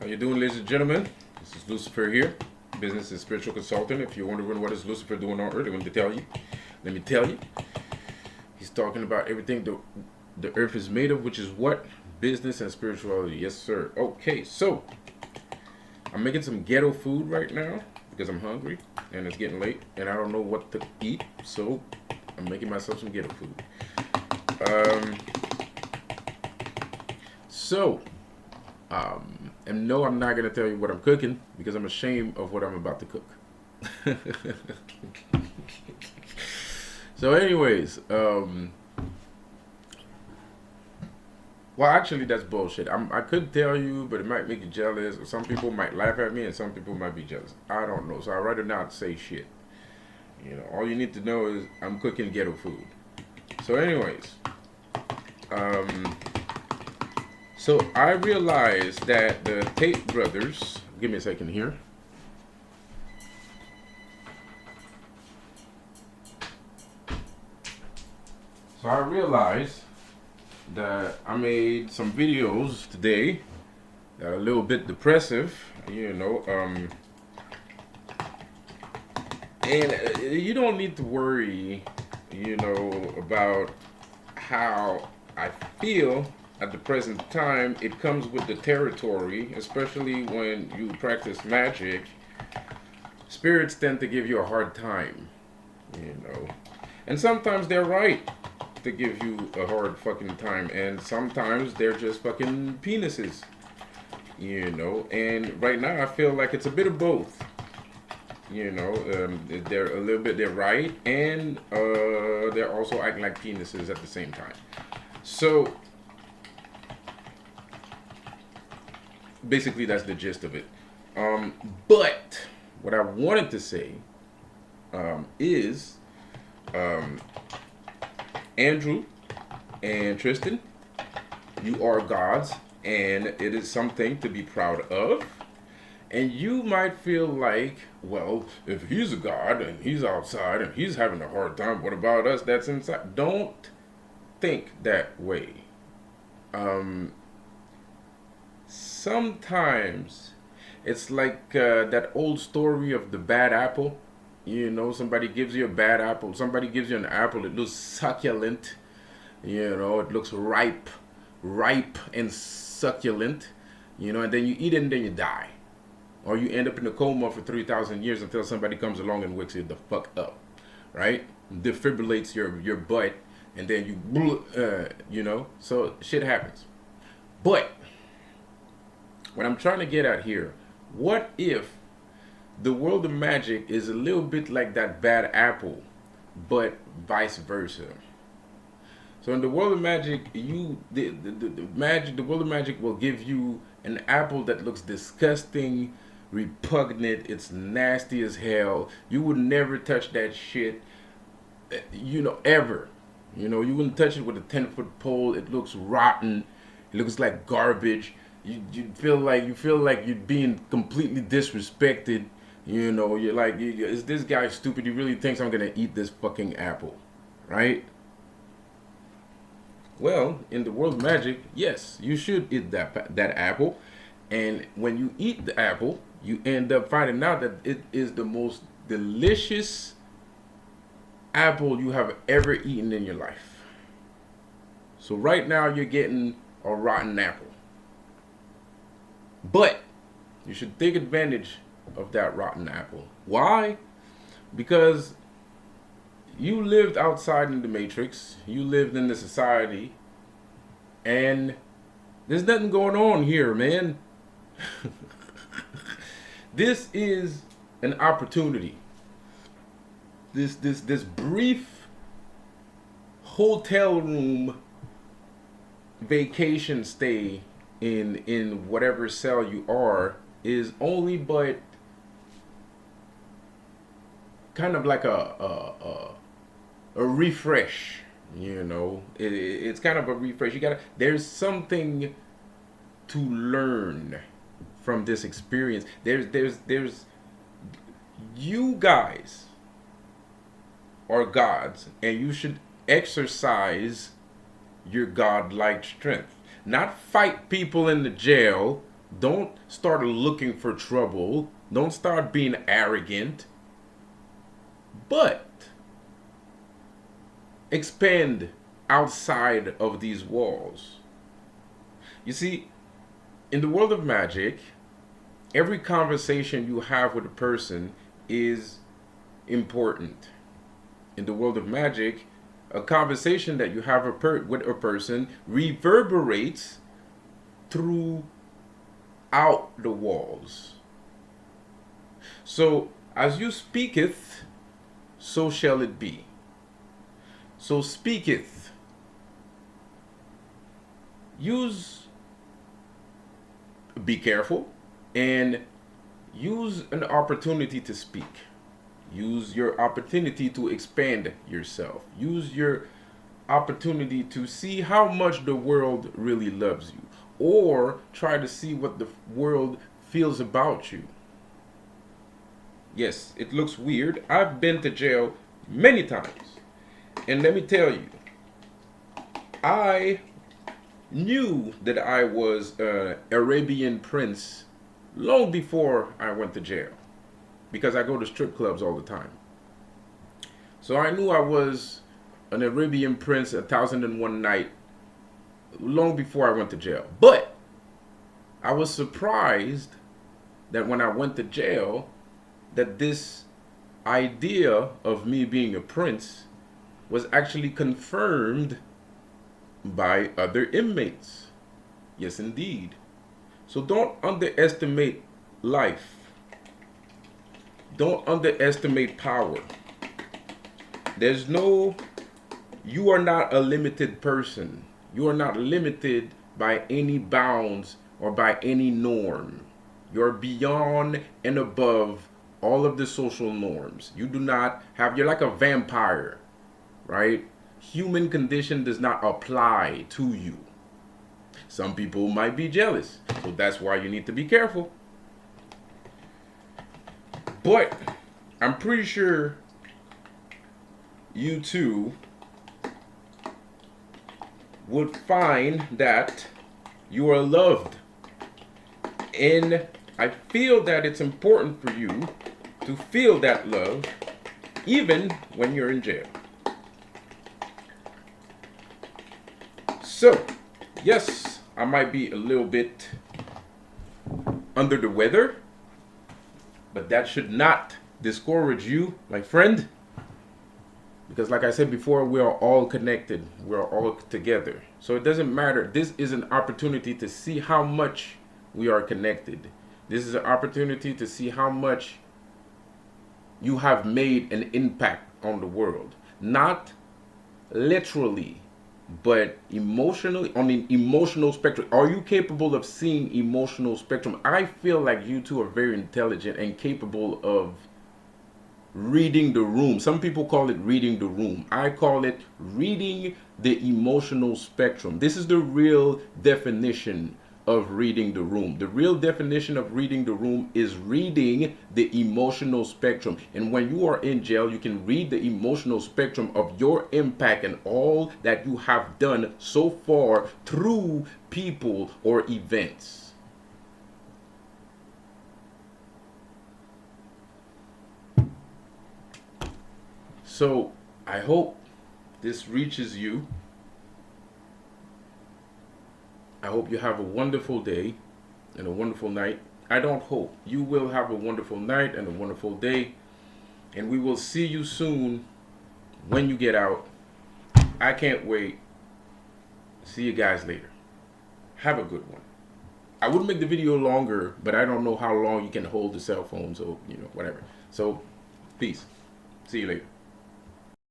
How you doing, ladies and gentlemen? This is Lucifer here, business and spiritual consultant. If you're wondering what is Lucifer doing on Earth, I want to tell you. Let me tell you. He's talking about everything the Earth is made of, which is what? Business and spirituality. Yes, sir. Okay, so I'm making some ghetto food right now because I'm hungry and it's getting late and I don't know what to eat, so I'm making myself some ghetto food. And no, I'm not going to tell you what I'm cooking because I'm ashamed of what I'm about to cook. So anyways, well, actually, that's bullshit. I could tell you, but it might make you jealous. Or some people might laugh at me and some people might be jealous. I don't know. So I'd rather not say shit. You know, all you need to know is I'm cooking ghetto food. So anyways, so I realized that the Tate brothers, give me a second here. So I realized that I made some videos today that are a little bit depressive, you know, and you don't need to worry, you know, about how I feel at the present time. It comes with the territory, especially when you practice magic. Spirits tend to give you a hard time, you know, and sometimes they're right to give you a hard fucking time, and sometimes they're just fucking penises, you know. And right now I feel like it's a bit of both, you know. They're a little bit, they're right, and they're also acting like penises at the same time. So basically that's the gist of it. But what I wanted to say is Andrew and Tristan, you are gods, and it is something to be proud of. And you might feel like, well, if he's a god and he's outside and he's having a hard time, what about us that's inside? Don't think that way. Sometimes it's like that old story of the bad apple. You know, somebody gives you a bad apple. Somebody gives you an apple. It looks succulent. You know, it looks ripe and succulent. You know, and then you eat it and then you die. Or you end up in a coma for 3,000 years until somebody comes along and wakes you the fuck up. Right? Defibrillates your butt. And then you know, so shit happens. But what I'm trying to get at here, what if the world of magic is a little bit like that bad apple, but vice versa? So in the world of magic, the world of magic will give you an apple that looks disgusting, repugnant, it's nasty as hell. You would never touch that shit, you know, ever. You know, you wouldn't touch it with a 10-foot pole. It looks rotten. It looks like garbage. You feel like you're being completely disrespected. You know, you're like, is this guy stupid? He really thinks I'm gonna eat this fucking apple, right? Well, in the world of magic, yes, you should eat that apple, and when you eat the apple, you end up finding out that it is the most delicious apple you have ever eaten in your life. So right now you're getting a rotten apple. But you should take advantage of that rotten apple. Why? Because you lived outside in the matrix, you lived in the society, and there's nothing going on here, man. This is an opportunity. This brief hotel room vacation stay in whatever cell you are is only but kind of like a refresh, you know. It's kind of a refresh. There's something to learn from this experience. There's you guys are gods, and you should exercise your godlike strength. Not fight people in the jail, Don't start looking for trouble. Don't start being arrogant. But expand outside of these walls. You see, in the world of magic, every conversation you have with a person is important. In the world of magic, a conversation that you have with a person reverberates throughout the walls. So, as you speaketh, so shall it be. So speaketh. Be careful, and use an opportunity to speak. Use your opportunity to expand yourself. Use your opportunity to see how much the world really loves you, or try to see what the world feels about you. Yes, it looks weird. I've been to jail many times. And let me tell you, I knew that I was an Arabian prince long before I went to jail, because I go to strip clubs all the time. So I knew I was an Arabian prince, 1001 night, long before I went to jail. But I was surprised that when I went to jail, that this idea of me being a prince was actually confirmed by other inmates. Yes, indeed. So don't underestimate life. Don't underestimate power. You are not a limited person. You are not limited by any bounds or by any norm. You're beyond and above all of the social norms. You're like a vampire, right? Human condition does not apply to you. Some people might be jealous, so that's why you need to be careful. But I'm pretty sure you too would find that you are loved. And I feel that it's important for you to feel that love even when you're in jail. So, yes, I might be a little bit under the weather, but that should not discourage you, my friend. Because like I said before, we are all connected. We are all together. So it doesn't matter. This is an opportunity to see how much we are connected. This is an opportunity to see how much you have made an impact on the world. Not literally, but emotionally, on the emotional spectrum. Are you capable of seeing emotional spectrum? I feel like you two are very intelligent and capable of reading the room. Some people call it reading the room. I call it reading the emotional spectrum. This is the real definition of reading the room. The real definition of reading the room is reading the emotional spectrum. And when you are in jail, you can read the emotional spectrum of your impact and all that you have done so far through people or events. So I hope this reaches you. I hope you have a wonderful day and a wonderful night. I don't hope. You will have a wonderful night and a wonderful day. And we will see you soon when you get out. I can't wait. See you guys later. Have a good one. I would make the video longer, but I don't know how long you can hold the cell phone. So, whatever. So, peace. See you later.